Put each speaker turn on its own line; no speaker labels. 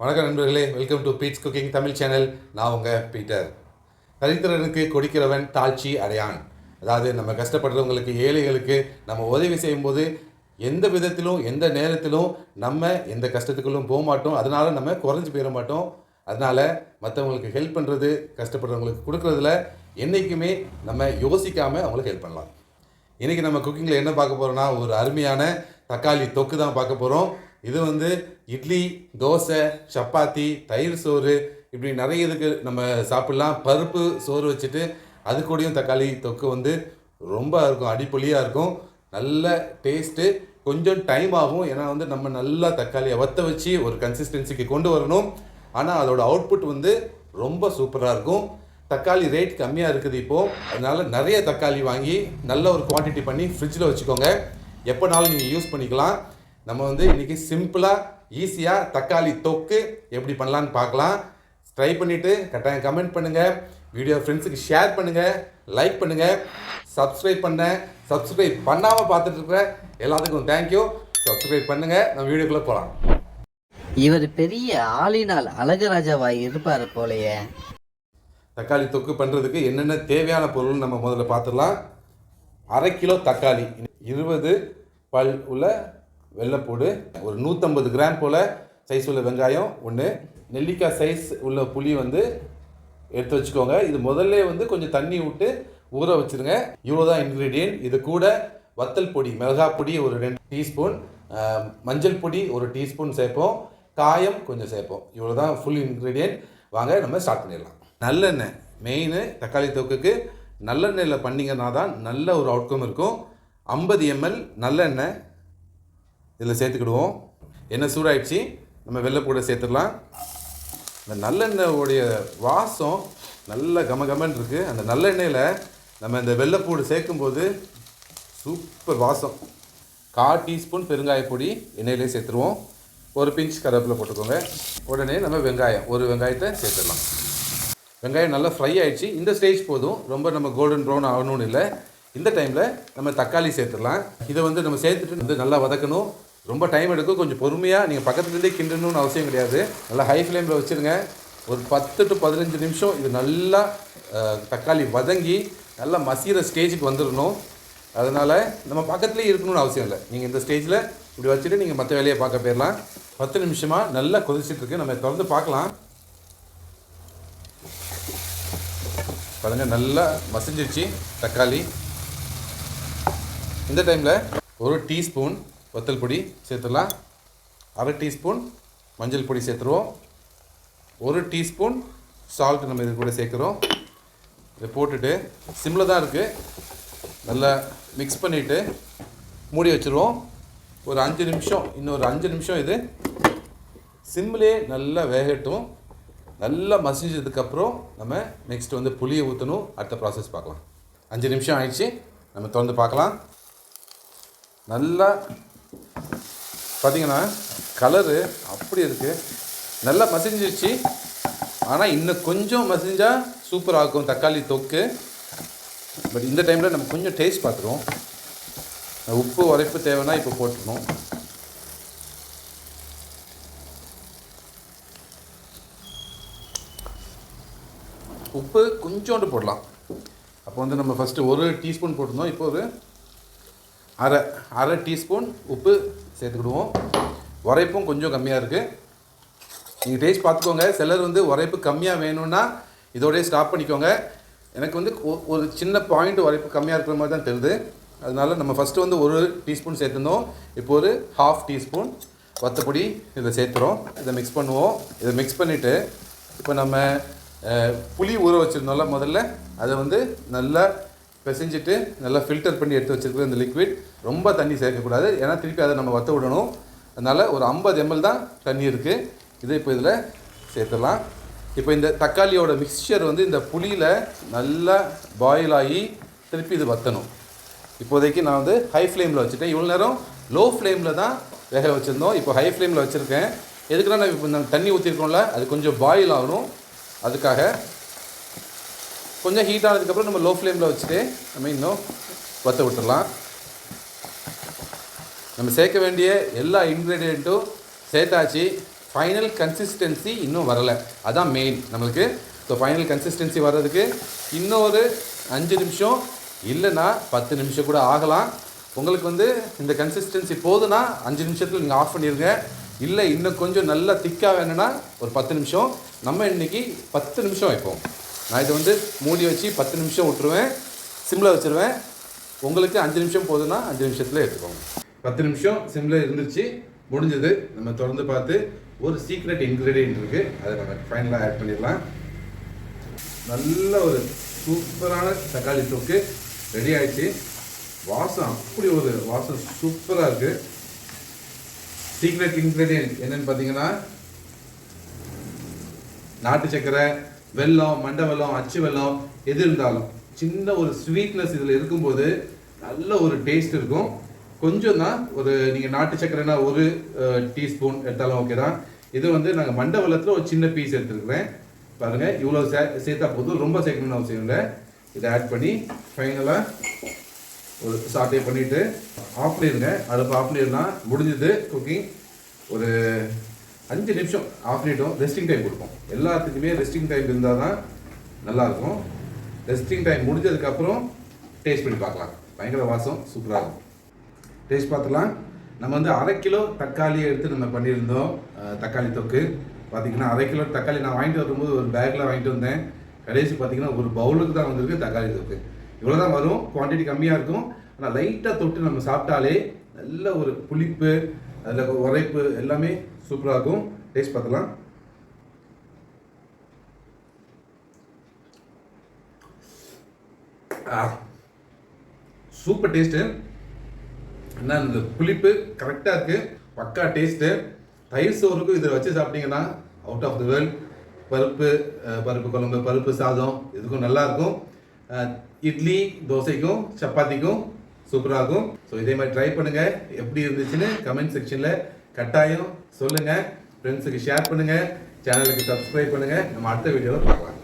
வணக்கம் நண்பர்களே, welcome to Pete's cooking Tamil channel. நான் உங்கள் பீட்டர். தரித்திரனுக்கு கொடுக்கிறவன் தாழ்ச்சி அடையான். அதாவது நம்ம கஷ்டப்படுறவங்களுக்கு, ஏழைகளுக்கு நம்ம உதவி செய்யும்போது எந்த விதத்திலும் எந்த நேரத்திலும் நம்ம எந்த கஷ்டத்துக்குள்ளும் போக மாட்டோம். அதனால் நம்ம குறைஞ்சி போயிட மாட்டோம். அதனால் மற்றவங்களுக்கு ஹெல்ப் பண்ணுறது, கஷ்டப்படுறவங்களுக்கு கொடுக்குறதுல என்றைக்குமே நம்ம யோசிக்காமல் அவங்களுக்கு ஹெல்ப் பண்ணலாம். இன்றைக்கி நம்ம குக்கிங்கில் என்ன பார்க்க போகிறோன்னா, ஒரு அருமையான தக்காளி தொக்கு தான் பார்க்க போகிறோம். இது இட்லி, தோசை, சப்பாத்தி, தயிர் சோறு இப்படி நிறைய இதுக்கு நம்ம சாப்பிட்லாம். பருப்பு சோறு வச்சுட்டு அது கூடயும் தக்காளி தொக்கு ரொம்ப இருக்கும், அடிப்பொலியாக இருக்கும். நல்ல டேஸ்ட்டு. கொஞ்சம் டைம் ஆகும், ஏன்னா நம்ம நல்லா தக்காளியை வற்ற வச்சு ஒரு கன்சிஸ்டன்சிக்கு கொண்டு வரணும். ஆனால் அதோட அவுட்புட் ரொம்ப சூப்பராக இருக்கும். தக்காளி ரேட் கம்மியாக இருக்குது இப்போது. அதனால் நிறைய தக்காளி வாங்கி நல்ல ஒரு குவான்டிட்டி பண்ணி ஃப்ரிட்ஜில் வச்சுக்கோங்க. எப்போனாலும் நீங்கள் யூஸ் பண்ணிக்கலாம். நம்ம இன்றைக்கி சிம்பிளாக ஈஸியாக தக்காளி தொக்கு எப்படி பண்ணலான்னு பார்க்கலாம். ட்ரை பண்ணிவிட்டு கட்டாயம் கமெண்ட் பண்ணுங்கள், வீடியோ ஃப்ரெண்ட்ஸுக்கு ஷேர் பண்ணுங்கள், லைக் பண்ணுங்கள். சப்ஸ்கிரைப் பண்ணாமல் பார்த்துட்ருக்குற எல்லாத்துக்கும் தேங்க்யூ. சப்ஸ்கிரைப் பண்ணுங்கள். நம்ம வீடியோக்குள்ளே போகலாம்.
இவர் பெரிய ஆளினால் அழகராஜாவாய் இருப்பார் போலையே.
தக்காளி தொக்கு பண்ணுறதுக்கு என்னென்ன தேவையான பொருள் நம்ம முதல்ல பார்த்துடலாம். 1/2 கிலோ தக்காளி, 20 பல் உள்ள வெள்ளைப்பூடு, ஒரு 150 கிராம் போல் சைஸ் உள்ள வெங்காயம் ஒன்று, நெல்லிக்காய் சைஸ் உள்ள புளி எடுத்து வச்சுக்கோங்க. இது முதல்ல கொஞ்சம் தண்ணி விட்டு ஊற வச்சுருங்க. இவ்வளோ தான் இன்க்ரீடியன்ட். இது கூட வத்தல் பொடி, மிளகாய் பொடி ஒரு 2 டீஸ்பூன், மஞ்சள் பொடி ஒரு டீஸ்பூன் சேர்ப்போம், காயம் கொஞ்சம் சேர்ப்போம். இவ்வளோ தான் ஃபுல் இன்க்ரீடியன்ட். வாங்க நம்ம ஸ்டார்ட் பண்ணிடலாம். நல்லெண்ணெய் மெயின். தக்காளி தொக்குக்கு நல்லெண்ணெயில் பண்ணிங்கன்னா தான் நல்ல ஒரு அவுட்கம் இருக்கும். 50 ml நல்லெண்ணெய் இதில் சேர்த்துக்கிடுவோம். எண்ணெய் சூடாயிடுச்சு, நம்ம வெள்ளைப்பூடை சேர்த்துடலாம். இந்த நல்லெண்ணெயோடைய வாசம் நல்ல கமகமன்னு இருக்குது. அந்த நல்லெண்ணெயில் நம்ம இந்த வெள்ளைப்பூடு சேர்க்கும்போது சூப்பர் வாசம். 1/4 டீஸ்பூன் பெருங்காயப்பொடி எண்ணெயிலே சேர்த்துருவோம். ஒரு பிஞ்ச் கருவேப்பிலை போட்டுக்கோங்க. உடனே நம்ம ஒரு வெங்காயத்தை சேர்த்துடலாம். வெங்காயம் நல்லா ஃப்ரை ஆகிடுச்சு. இந்த ஸ்டேஜ் போதும், ரொம்ப நம்ம கோல்டன் ப்ரௌன் ஆகணும்னு இல்லை. இந்த டைமில் நம்ம தக்காளி சேர்த்துடலாம். இதை நம்ம சேர்த்துட்டு நல்லா வதக்கணும். ரொம்ப டைம் எடுக்கும். கொஞ்சம் பொறுமையாக, நீங்கள் பக்கத்துலேருந்தே கிண்டணும்னு அவசியம் கிடையாது. நல்லா ஹை ஃப்ளேமில் வச்சுருங்க. ஒரு 10 to 15 நிமிஷம் இது நல்லா தக்காளி வதங்கி நல்லா மசிகிற ஸ்டேஜுக்கு வந்துடணும். அதனால் நம்ம பக்கத்துலேயே இருக்கணும்னு அவசியம் இல்லை. நீங்கள் இந்த ஸ்டேஜில் இப்படி வச்சுட்டு நீங்கள் மற்ற வேலையை பார்க்க போயிடலாம். 10 நிமிஷமாக நல்லா கொதிச்சிட்ருக்கு. நம்ம திறந்து பார்க்கலாம். பாருங்கள், நல்லா மசிஞ்சிருச்சு தக்காளி. இந்த டைமில் 1 டீஸ்பூன் வத்தல் பொடி சேர்த்துடலாம். 1/2 டீஸ்பூன் மஞ்சள் பொடி சேர்த்துருவோம். 1 டீஸ்பூன் சால்ட் நம்ம இது கூட சேர்க்குறோம். இதை போட்டுட்டு சிம்மில் தான் இருக்குது, நல்லா மிக்ஸ் பண்ணிவிட்டு மூடி வச்சுருவோம். ஒரு 5 நிமிஷம், இன்னொரு 5 நிமிஷம் இது சிம்மிலே நல்லா வேகட்டும். நல்லா மசிஞ்சதுக்கப்புறம் நம்ம நெக்ஸ்ட் புளியை ஊற்றணும். அடுத்த ப்ராசஸ் பார்க்கலாம். 5 நிமிஷம் ஆயிடுச்சு, நம்ம திறந்து பார்க்கலாம். நல்லா பார்த்திங்கன்னா கலரு அப்படி இருக்குது, நல்லா மசிஞ்சிருச்சு. ஆனால் இன்னும் கொஞ்சம் மசிஞ்சால் சூப்பராக இருக்கும் தக்காளி தொக்கு. பட் இந்த டைமில் நம்ம கொஞ்சம் டேஸ்ட் பார்த்துருவோம். உப்பு உரைப்பு தேவைன்னா இப்போ போட்டுக்கணும். உப்பு கொஞ்சோண்டு போடலாம். அப்போ நம்ம ஃபஸ்ட்டு 1 டீஸ்பூன் போட்டிருந்தோம். இப்போ ஒரு அரை டீஸ்பூன் உப்பு சேர்த்துக்கிடுவோம். உரைப்பும் கொஞ்சம் கம்மியாக இருக்குது. நீங்கள் டேஸ்ட் பார்த்துக்கோங்க. சிலர் உரைப்பு கம்மியாக வேணும்னா இதோடய ஸ்டாப் பண்ணிக்கோங்க. எனக்கு ஒரு சின்ன பாயிண்ட் உரைப்பு கம்மியாக இருக்கிற மாதிரி தான் தெரியுது. அதனால் நம்ம ஃபஸ்ட்டு 1 டீஸ்பூன் சேர்த்துருந்தோம். இப்போ ஒரு 1/2 டீஸ்பூன் வத்தப்பொடி இதில் சேர்த்துறோம். இதை மிக்ஸ் பண்ணுவோம். இதை மிக்ஸ் பண்ணிவிட்டு இப்போ நம்ம புளி ஊற வச்சுருந்தோம்ல முதல்ல, அதை நல்லா பிசைஞ்சிட்டு நல்லா ஃபில்டர் பண்ணி எடுத்து வச்சுருக்கிற இந்த லிக்விட். ரொம்ப தண்ணி சேர்க்கக்கூடாது, ஏன்னா திருப்பி அதை நம்ம வற்ற விடணும். அதனால் ஒரு 50 ml தான் தண்ணி இருக்குது. இதை இப்போ இதில் சேர்த்துடலாம். இப்போ இந்த தக்காளியோட மிக்சர் இந்த புளியில் நல்லா பாயில் ஆகி திருப்பி இது வற்றணும். இப்போதைக்கு நான் ஹை ஃப்ளேமில் வச்சுட்டேன். இவ்வளோ நேரம் லோ ஃப்ளேமில் தான் வேக வச்சுருந்தோம். இப்போ ஹை ஃப்ளேமில் வச்சுருக்கேன். எதுக்குன்னா நான் இப்போ தண்ணி ஊற்றிருக்கோம்ல, அது கொஞ்சம் பாயில் ஆகணும். அதுக்காக கொஞ்சம் ஹீட் ஆனதுக்கப்புறம் நம்ம லோ ஃப்ளேமில் வச்சுட்டு நம்ம இன்னும் வற்ற விட்டுடலாம். நம்ம சேர்க்க வேண்டிய எல்லா இன்க்ரீடியண்ட்டும் சேர்த்தாச்சு. ஃபைனல் கன்சிஸ்டன்சி இன்னும் வரலை, அதான் மெயின் நம்மளுக்கு. ஸோ ஃபைனல் கன்சிஸ்டன்சி வர்றதுக்கு இன்னொரு 5 நிமிஷம் இல்லைன்னா 10 நிமிஷம் கூட ஆகலாம். உங்களுக்கு வந்து இந்த கன்சிஸ்டன்சி போதுன்னா 5 நிமிஷத்தில் நீங்கள் ஆஃப் பண்ணிடுங்க. இல்லை இன்னும் கொஞ்சம் நல்லா திக்காக வேணும்னா ஒரு 10 நிமிஷம். நம்ம இன்றைக்கி 10 நிமிஷம் வைப்போம். நான் இதை வந்து மூடி வச்சு 10 நிமிஷம் விட்டுருவேன், சிம்மில் வச்சுருவேன். உங்களுக்கு 5 நிமிஷம் போதுன்னா 5 நிமிஷத்தில் எடுத்துக்கோங்க. 10 நிமிஷம் சிம்மில் இருந்துச்சு, முடிஞ்சது. நம்ம தொடர்ந்து பார்த்து ஒரு சீக்ரெட் இன்க்ரீடியன்ட் இருக்குது, அதை நம்ம ஃபைனலாக ஆட் பண்ணிடலாம். நல்ல ஒரு சூப்பரான தக்காளி தொக்கு ரெடி ஆகிடுச்சு. வாசம் அப்படி ஒரு வாசம் சூப்பராக இருக்குது. சீக்ரெட் இன்க்ரீடியன்ட் என்னென்னு பார்த்தீங்கன்னா நாட்டு சக்கரை, வெல்லம், மண்டை வெல்லம், அச்சு வெல்லம் எது இருந்தாலும் சின்ன ஒரு ஸ்வீட்னஸ் இதில் இருக்கும்போது நல்ல ஒரு டேஸ்ட் இருக்கும். கொஞ்சம் தான், ஒரு நீங்கள் நாட்டு சக்கரைனா 1 டீஸ்பூன் எடுத்தாலும் ஓகே தான். இது வந்து நாங்கள் மண்டை வெல்லத்தில் ஒரு சின்ன பீஸ் எடுத்துருக்குறேன். பாருங்கள், இவ்வளோ சேர்த்தா போதும், ரொம்ப சேர்க்கணும்னு அவசியம் இல்லை. இதை ஆட் பண்ணி ஃபைனலாக ஒரு சாட்டே பண்ணிவிட்டு ஆஃப் பண்ணிடுங்க. அடுப்பு ஆஃப் பண்ணிடலாம். முடிஞ்சது குக்கிங். ஒரு 5 நிமிஷம் ஆஃப் பண்ணிட்டோம். ரெஸ்டிங் டைம் கொடுப்போம். எல்லாத்துக்குமே ரெஸ்டிங் டைம் இருந்தால் தான் நல்லாயிருக்கும். ரெஸ்டிங் டைம் முடிஞ்சதுக்கப்புறம் டேஸ்ட் பண்ணி பார்க்கலாம். பயங்கர வாசம் சூப்பராக இருக்கும். டேஸ்ட் பார்த்துலாம். நம்ம வந்து 1/2 கிலோ தக்காளியை எடுத்து நம்ம பண்ணியிருந்தோம் தக்காளி தொக்கு. பார்த்திங்கன்னா 1/2 கிலோ தக்காளி நான் வாங்கிட்டு வரும்போது ஒரு பேக்கில் வாங்கிட்டு வந்தேன். கடைசி பார்த்திங்கன்னா ஒரு பவுலுக்கு தான் வந்திருக்கு தக்காளி தொக்கு. இவ்வளோ தான் வரும், குவான்டிட்டி கம்மியாக இருக்கும். ஆனால் லைட்டாக தொட்டு நம்ம சாப்பிட்டாலே நல்ல ஒரு புளிப்பு, அதில் உரைப்பு எல்லாமே சூப்பராக இருக்கும். டேஸ்ட் பார்த்துலாம். Super taste. என்ன இந்த புளிப்பு கரெக்டாக இருக்குது, பக்கா டேஸ்ட்டு. தயிர் சோறுக்கும் இதை வச்சு சாப்பிட்டீங்கன்னா அவுட் ஆஃப் தி வேர்ல்ட். பருப்பு குழம்பு, பருப்பு சாதம் இதுக்கும் நல்லாயிருக்கும். இட்லி, தோசைக்கும், சப்பாத்திக்கும் சூப்பராக இருக்கும். ஸோ இதே மாதிரி ட்ரை பண்ணுங்கள். எப்படி இருந்துச்சுன்னு கமெண்ட் செக்ஷனில் கட்டாயம் சொல்லுங்கள். ஃப்ரெண்ட்ஸுக்கு ஷேர் பண்ணுங்கள், சேனலுக்கு சப்ஸ்கிரைப் பண்ணுங்கள். நம்ம அடுத்த வீடியோவில் பார்க்கலாம்.